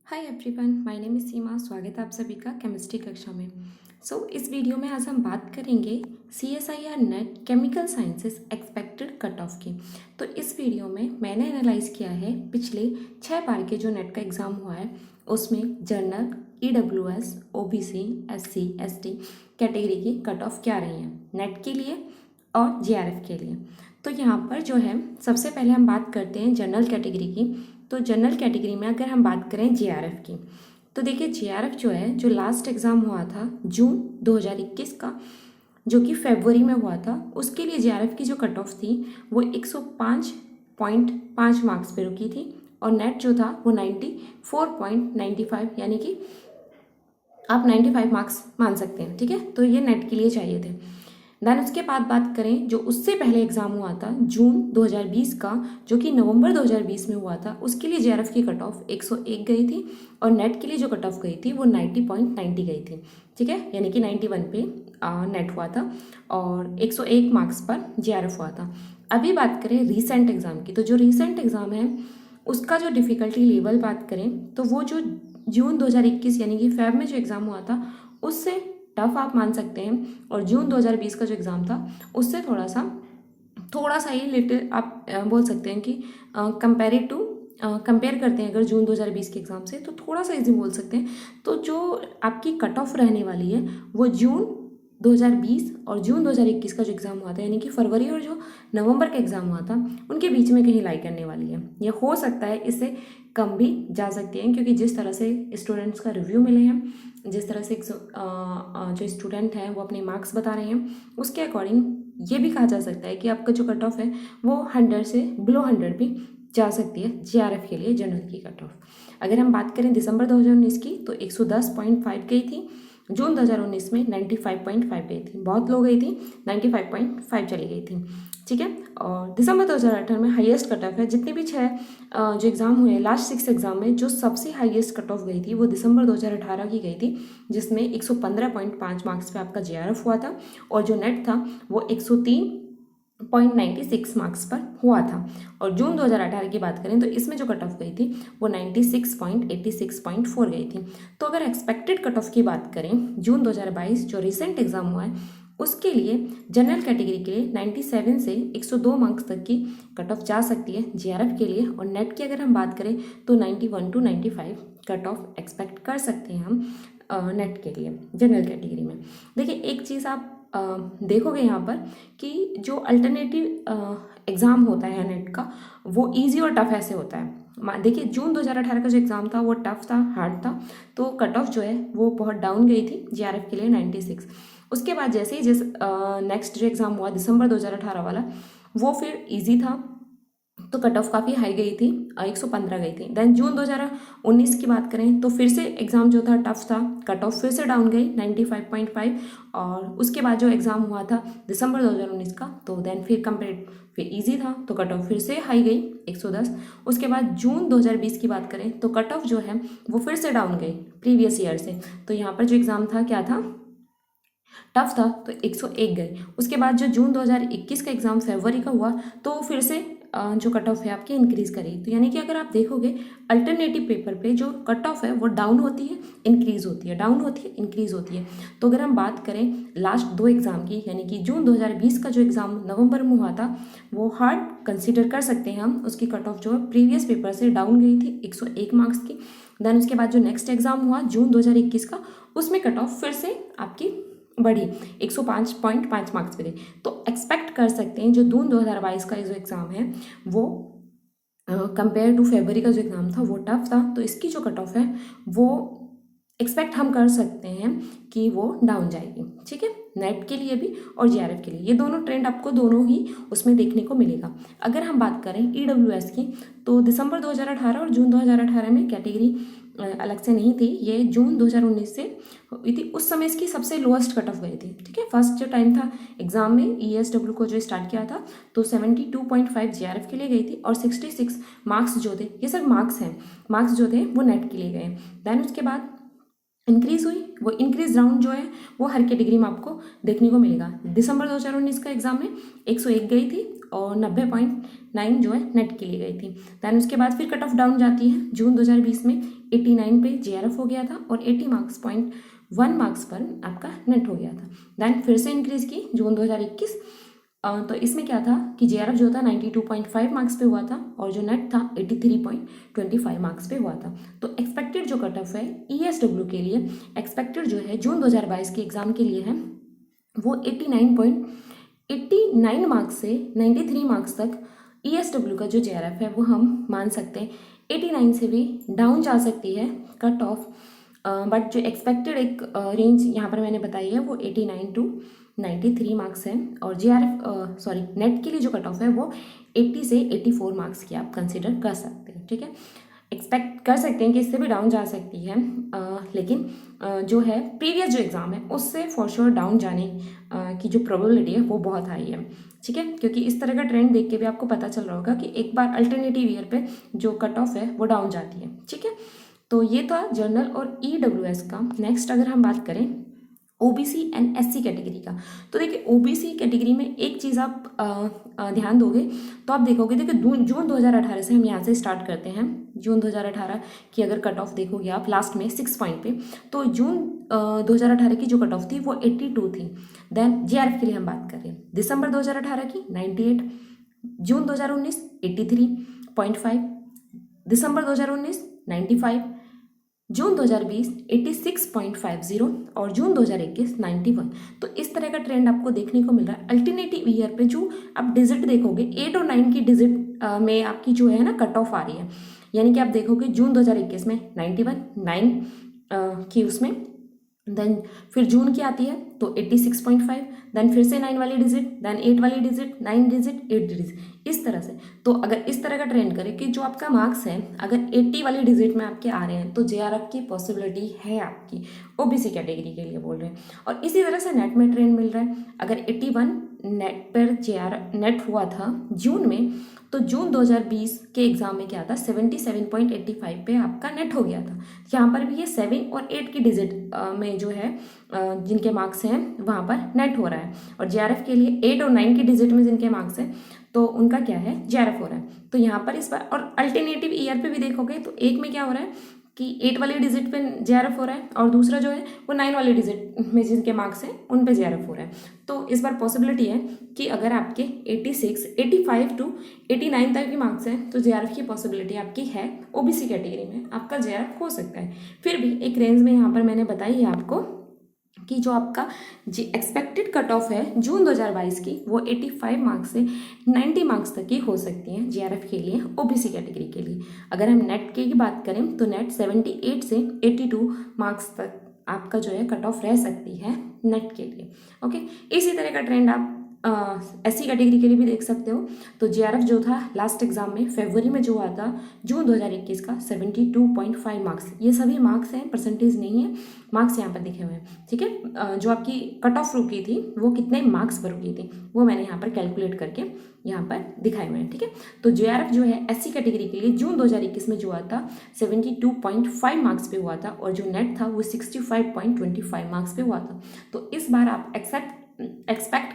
Hi everyone, my name is Seema. स्वागत है आप सभी का केमिस्ट्री कक्षा में। इस वीडियो में आज हम बात करेंगे CSIR net chemical sciences expected cut off की। तो इस वीडियो में मैंने एनालाइज किया है पिछले 6 बार के जो नेट का एग्ज़ाम हुआ है उसमें general, EWS, OBC, SC, ST category की कट ऑफ क्या रही हैं नेट के लिए और JRF के लिए। तो यहाँ पर जो है सबसे पहले हम बात करते हैं जनरल कैटेगरी की। तो जनरल कैटेगरी में अगर हम बात करें JRF की, तो देखिए JRF जो है, जो लास्ट एग्ज़ाम हुआ था जून 2021 का, जो कि फरवरी में हुआ था, उसके लिए JRF की जो कट ऑफ थी वो 105.5 मार्क्स पे रुकी थी और नेट जो था वो 94.95, यानी कि आप 95 मार्क्स मान सकते हैं। ठीक है, तो ये नेट के लिए चाहिए थे। देन उसके बाद बात करें जो उससे पहले एग्ज़ाम हुआ था जून 2020 का, जो कि नवंबर 2020 में हुआ था, उसके लिए JRF की कट ऑफ 101 गई थी और नेट के लिए जो कट ऑफ गई थी वो 90.90 गई थी। ठीक है, यानी कि 91 पे नेट हुआ था और 101 मार्क्स पर JRF हुआ था। अभी बात करें रीसेंट एग्ज़ाम की, तो जो रीसेंट एग्ज़ाम है उसका जो डिफ़िकल्टी लेवल बात करें तो वो जो जून 2021 यानी कि फेब में जो एग्ज़ाम हुआ था उससे टफ आप मान सकते हैं, और जून 2020 का जो एग्ज़ाम था उससे थोड़ा सा ही लिटिल आप बोल सकते हैं कि कंपेयर करते हैं अगर जून 2020 के एग्ज़ाम से, तो थोड़ा सा इजी बोल सकते हैं। तो जो आपकी कट ऑफ रहने वाली है वो जून 2020 और जून 2021 का जो एग्ज़ाम हुआ था, यानी कि फरवरी और जो नवंबर का एग्ज़ाम हुआ था, उनके बीच में कहीं लाई करने वाली है। ये हो सकता है इससे कम भी जा सकती हैं, क्योंकि जिस तरह से स्टूडेंट्स का रिव्यू मिले हैं, जिस तरह से जो स्टूडेंट हैं वो अपने मार्क्स बता रहे हैं, उसके अकॉर्डिंग ये भी कहा जा सकता है कि आपका जो कट ऑफ है वो 100 से बिलो 100 भी जा सकती है JRF के लिए जनरल की कट ऑफ। अगर हम बात करें दिसंबर 2019 की, तो 110.5 गई थी। जून 2019 में 95.5 गई थी, बहुत लो गई थी, 95.5 चली गई थी। ठीक है, और दिसंबर 2018 में हाईएस्ट कट ऑफ है। जितने भी 6 जो एग्ज़ाम हुए लास्ट 6 एग्ज़ाम में, जो सबसे हाईएस्ट कट ऑफ गई थी वो दिसंबर 2018 की गई थी, जिसमें 115.5 मार्क्स पे आपका JRF हुआ था और जो नेट था वो 103.96 मार्क्स पर हुआ था। और जून 2018 की बात करें तो इसमें जो कट ऑफ गई थी वो 96.86.4 गई थी। तो अगर एक्सपेक्टेड कट ऑफ की बात करें जून 2022 जो रिसेंट एग्ज़ाम हुआ है उसके लिए जनरल कैटेगरी के लिए 97 से 102 मार्क्स तक की कट ऑफ जा सकती है JRF के लिए, और नेट की अगर हम बात करें तो 91 to 95 कट ऑफ एक्सपेक्ट कर सकते हैं हम नेट के लिए जनरल कैटेगरी में। देखिए एक चीज़ आप देखोगे यहाँ पर कि जो अल्टरनेटिव एग्ज़ाम होता है नेट का वो इजी और टफ ऐसे होता है। देखिए जून 2018 का जो एग्ज़ाम था वो टफ था, हार्ड था, तो कट ऑफ जो है वो बहुत डाउन गई थी JRF के लिए 96। उसके बाद जैसे ही नेक्स्ट जो एग्ज़ाम हुआ दिसंबर 2018 वाला, वो फिर इजी था, तो कट ऑफ काफ़ी हाई गई थी, 115 गई थी। देन जून 2019 की बात करें तो फिर से एग्ज़ाम जो था टफ था, कट ऑफ फिर से डाउन गई 95.5। और उसके बाद जो एग्ज़ाम हुआ था दिसंबर 2019 का, तो देन फिर इजी था, तो कट ऑफ फिर से हाई गई 110। उसके बाद जून 2020 की बात करें तो कट ऑफ जो है वो फिर से डाउन गई प्रीवियस ईयर से। तो यहाँ पर जो एग्ज़ाम था क्या था, टफ था, तो 101 गए। उसके बाद जो जून 2021 का एग्ज़ाम फरवरी का हुआ तो फिर से जो कट ऑफ है आपकी इंक्रीज़ करी। तो यानी कि अगर आप देखोगे अल्टरनेटिव पेपर पे जो कट ऑफ है वो डाउन होती है, इंक्रीज़ होती है, डाउन होती है, इंक्रीज़ होती है। तो अगर हम बात करें लास्ट 2 एग्ज़ाम की, यानी कि जून 2020 का जो एग्ज़ाम नवंबर में हुआ था वो हार्ड कंसिडर कर सकते हैं हम। उसकी कट ऑफ जो है प्रीवियस पेपर से डाउन गई थी 101 मार्क्स की। देन उसके बाद जो नेक्स्ट एग्ज़ाम हुआ जून 2021 का, उसमें कट ऑफ फिर से आपकी बढ़ी 105.5 मार्क्स पे गई। तो एक्सपेक्ट कर सकते हैं जो जून 2022 का जो एग्ज़ाम है वो कंपेयर टू फरवरी का जो एग्ज़ाम था वो टफ था, तो इसकी जो कट ऑफ है वो एक्सपेक्ट हम कर सकते हैं कि वो डाउन जाएगी। ठीक है, नेट के लिए भी और JRF के लिए, ये दोनों ट्रेंड आपको दोनों ही उसमें देखने को मिलेगा। अगर हम बात करें EWS की, तो दिसंबर 2018 और जून 2018 में कैटेगरी अलग से नहीं थी, ये जून 2019 से हुई थी। उस समय इसकी सबसे लोएस्ट कट ऑफ गई थी। ठीक है, फर्स्ट जो टाइम था एग्जाम में ESW को जो स्टार्ट किया था तो 72.5 JRF के लिए गई थी और 66 मार्क्स जो थे, ये सब मार्क्स हैं, मार्क्स जो थे वो नेट के लिए गए। देन उसके बाद इंक्रीज़ हुई, वो इंक्रीज राउंड जो है वो हर कैटेगरी में आपको देखने को मिलेगा। दिसंबर 2019 का एग्जाम में 101 गई थी और 90.9 जो है नेट के लिए गई थी। दैन उसके बाद फिर कट ऑफ डाउन जाती है जून 2020 में 89 पे जेआरएफ हो गया था और 80.1 मार्क्स पर आपका नेट हो गया था। देन फिर से इंक्रीज की जून 2021, तो इसमें क्या था कि जेआरएफ जो था 92.5 मार्क्स पे हुआ था और जो नेट था 83.25 मार्क्स पे हुआ था। तो एक्सपेक्टेड जो कट ऑफ है ईएसडब्ल्यू के लिए, एक्सपेक्टेड जो है जून 2022 के एग्जाम के लिए है वो 89 मार्क्स से 93 मार्क्स तक ईएसडब्ल्यू का जो जेआरएफ है वो हम मान सकते हैं 89 से भी डाउन जा सकती है कट ऑफ, बट जो एक्सपेक्टेड एक रेंज यहाँ पर मैंने बताई है वो 89 टू 93 मार्क्स है। और जेआरएफ नेट के लिए जो कट ऑफ है वो 80 से 84 मार्क्स की आप कंसिडर कर सकते हैं। ठीक है, एक्सपेक्ट कर सकते हैं कि इससे भी डाउन जा सकती है, लेकिन जो है प्रीवियस जो एग्ज़ाम है उससे फॉर श्योर डाउन जाने की जो प्रोबेबिलिटी है वो बहुत हाई है। ठीक है, क्योंकि इस तरह का ट्रेंड देख के भी आपको पता चल रहा होगा कि एक बार अल्टरनेटिव ईयर पे जो कट ऑफ है वो डाउन जाती है। ठीक है, तो ये था जनरल और ईडब्ल्यूएस का। नेक्स्ट अगर हम बात करें ओबीसी एंड एससी कैटेगरी का, तो देखिए ओबीसी कैटेगरी में एक चीज़ आप ध्यान दोगे तो आप देखोगे, देखिए जून 2018 से हम यहाँ से स्टार्ट करते हैं। जून 2018 की अगर कट ऑफ देखोगे आप लास्ट में 6 पॉइंट पे, तो जून 2018 की जो कट ऑफ थी वो 82 थी। देन जेआरएफ के लिए हम बात कर रहे हैं दिसंबर 2018 की 98, जून 2019 83.5, दिसंबर 2019 95, जून 2020 86.50 और जून 2021 91। तो इस तरह का ट्रेंड आपको देखने को मिल रहा है। अल्टरनेटिव ईयर पे जो आप डिजिट देखोगे 8 और 9 की डिजिट में आपकी जो है ना कट ऑफ आ रही है, यानी कि आप देखोगे जून 2021 में 91 9 की उसमें, देन फिर जून की आती है तो 86.5, देन फिर से 9 वाली डिजिट, देन 8 वाली डिजिट, 9 डिजिट, 8 डिजिट, इस तरह से। तो अगर इस तरह का ट्रेंड करें कि जो आपका मार्क्स है अगर 80 वाली डिजिट में आपके आ रहे हैं तो जेआरएफ की पॉसिबिलिटी है आपकी, ओबीसी कैटेगरी के लिए बोल रहे हैं। और इसी तरह से नेट में ट्रेंड मिल रहा है, अगर 81 नेट पर जेआरएफ नेट हुआ था जून में, तो जून 2020 के एग्जाम में क्या था 77.85 पे आपका नेट हो गया था। यहाँ पर भी ये 7 और 8 की डिजिट में जो है जिनके मार्क्स हैं वहाँ पर नेट हो रहा है, और जेआरएफ के लिए 8 और 9 की डिजिट में जिनके मार्क्स हैं तो उनका क्या है जेआरएफ हो रहा है। तो यहाँ पर इस बार और अल्टरनेटिव ईयर पे भी देखोगे तो एक में क्या हो रहा है कि 8 वाली डिजिट पे जेआरएफ हो रहा है और दूसरा जो है वो 9 वाली डिजिट में जिनके मार्क्स हैं उन पे जेआरएफ हो रहा है। तो इस बार पॉसिबिलिटी है कि अगर आपके 86, 85 टू 89 तक के मार्क्स हैं तो जेआरएफ की पॉसिबिलिटी आपकी है, ओबीसी कैटेगरी में आपका जेआरएफ हो सकता है। फिर भी एक रेंज में यहाँ पर मैंने बताई है आपको कि जो आपका एक्सपेक्टेड कट ऑफ है जून 2022 की वो 85 मार्क्स से 90 मार्क्स तक की हो सकती है जेआरएफ के लिए, ओबीसी कैटेगरी के लिए। अगर हम नेट की बात करें तो नेट 78 से 82 मार्क्स तक आपका जो है कट ऑफ रह सकती है नेट के लिए। ओके, इसी तरह का ट्रेंड आप एससी कैटेगरी के लिए भी देख सकते हो। तो जेआरएफ जो था लास्ट एग्जाम में फरवरी में जो हुआ था जून 2021 का 72.5 मार्क्स, ये सभी मार्क्स हैं, परसेंटेज नहीं है, मार्क्स यहाँ पर दिखे हुए हैं। ठीक है, जो आपकी कट ऑफ रुकी थी वो कितने मार्क्स पर रुकी थी वो मैंने यहाँ पर कैलकुलेट करके यहाँ पर दिखाए हुए हैं। ठीक है, तो जेआरएफ जो है एससी कैटेगरी के लिए जून 2021 में जो हुआ था 72.5 मार्क्स पे हुआ था और जो नेट था वो 65.25 मार्क्स पे हुआ था। तो इस बार आप एक्सपेक्ट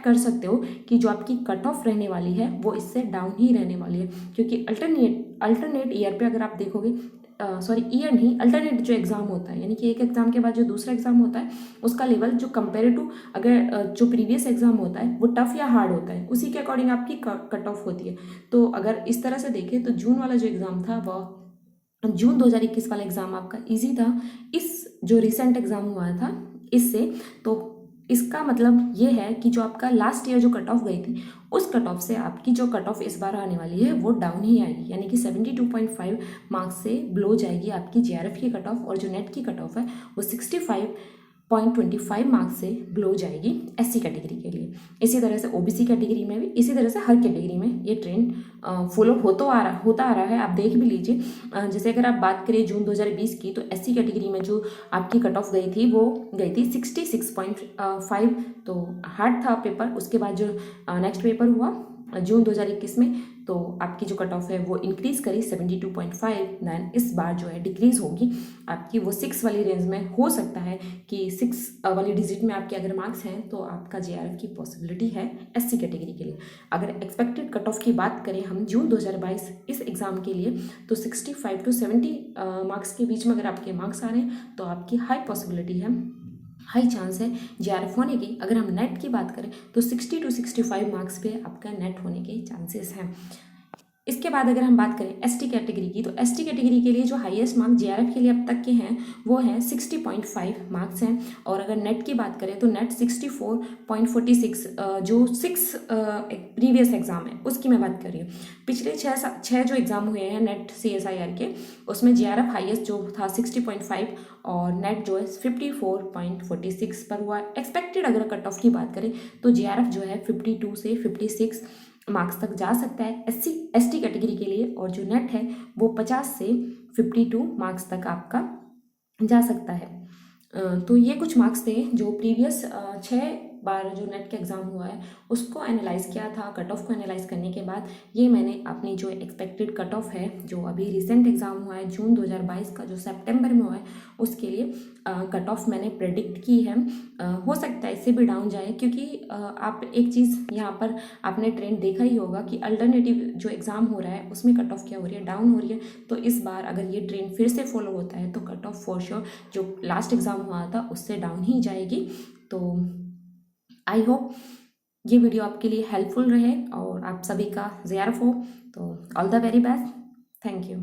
कर सकते हो कि जो आपकी कट ऑफ रहने वाली है वो इससे डाउन ही रहने वाली है, क्योंकि अल्टरनेट ईयर पे अगर आप देखोगे, ईयर नहीं, अल्टरनेट जो एग्जाम होता है, यानी कि एक एग्जाम के बाद जो दूसरा एग्जाम होता है उसका लेवल जो कंपेयर टू अगर जो प्रीवियस एग्जाम होता है वो टफ या हार्ड होता है, उसी के अकॉर्डिंग आपकी कट ऑफ होती है। तो अगर इस तरह से देखें तो जून वाला जो एग्जाम था वह जून 2021 वाला एग्जाम आपका ईजी था, इस जो रिसेंट एग्जाम हुआ था इससे। तो इसका मतलब ये है कि जो आपका लास्ट ईयर जो कट ऑफ गई थी उस कट ऑफ से आपकी जो कट ऑफ इस बार आने वाली है वो डाउन ही आएगी, यानी कि 72.5 मार्क्स से ब्लो जाएगी आपकी जेआरएफ की कट ऑफ, और जो नेट की कट ऑफ है वो 65.25 मार्क्स से ब्लो जाएगी एससी कैटेगरी के लिए। इसी तरह से ओबीसी कैटेगरी में भी, इसी तरह से हर कैटेगरी में ये ट्रेंड फॉलो होता आ रहा है। आप देख भी लीजिए, जैसे अगर आप बात करें जून 2020 की तो एससी कैटेगरी में जो आपकी कट ऑफ गई थी वो गई थी 66.5, तो हार्ड था पेपर। उसके बाद जो नेक्स्ट पेपर हुआ जून 2021 में तो आपकी जो कट ऑफ है वो इंक्रीज़ करी 72.5, देन इस बार जो है डिक्रीज़ होगी आपकी, वो 6 वाली रेंज में हो सकता है कि 6 वाली डिजिट में आपके अगर मार्क्स हैं तो आपका JRF की पॉसिबिलिटी है SC कैटेगरी के लिए। अगर एक्सपेक्टेड कट ऑफ की बात करें हम जून 2022 इस एग्ज़ाम के लिए, तो 65 to 70 मार्क्स के बीच में अगर आपके मार्क्स आ रहे हैं तो आपकी हाई पॉसिबिलिटी है, हाई चांस है JRF होने की। अगर हम नेट की बात करें तो 60 to 65 मार्क्स पे आपका नेट होने के चांसेस हैं। इसके बाद अगर हम बात करें ST कैटेगरी की, तो ST कैटेगरी के लिए जो हाईएस्ट मार्क्स JRF के लिए अब तक के हैं वो हैं 60.5 मार्क्स हैं। और अगर नेट की बात करें तो नेट 64.46, जो 6 प्रीवियस एग्जाम है उसकी मैं बात कर रही हूँ। पिछले छः जो एग्जाम हुए हैं नेट CSIR के, उसमें JRF हाईएस्ट जो था 60.5 और नेट जो है 54.46 पर हुआ। एक्सपेक्टेड अगर कट ऑफ की बात करें तो JRF जो है 52 से 56 मार्क्स तक जा सकता है ST कैटेगरी के लिए, और जो नेट है वो 50 से 52 मार्क्स तक आपका जा सकता है। तो ये कुछ मार्क्स थे जो प्रीवियस 6 बार जो नेट का एग्ज़ाम हुआ है उसको एनालाइज़ किया था। कट ऑफ को एनालाइज़ करने के बाद ये मैंने अपनी जो एक्सपेक्टेड कट ऑफ है जो अभी रिसेंट एग्ज़ाम हुआ है जून 2022 का जो सितंबर में हुआ है उसके लिए कट ऑफ मैंने प्रेडिक्ट की है। हो सकता है इससे भी डाउन जाए, क्योंकि आप एक चीज़ यहाँ पर आपने ट्रेंड देखा ही होगा कि अल्टरनेटिव जो एग्ज़ाम हो रहा है उसमें कट ऑफ क्या हो रही है, डाउन हो रही है। तो इस बार अगर ये ट्रेंड फिर से फॉलो होता है तो कट ऑफ फॉर श्योर जो लास्ट एग्ज़ाम हुआ था उससे डाउन ही जाएगी। तो आई होप ये वीडियो आपके लिए हेल्पफुल रहे और आप सभी का JRF हो। तो all the very best, thank you.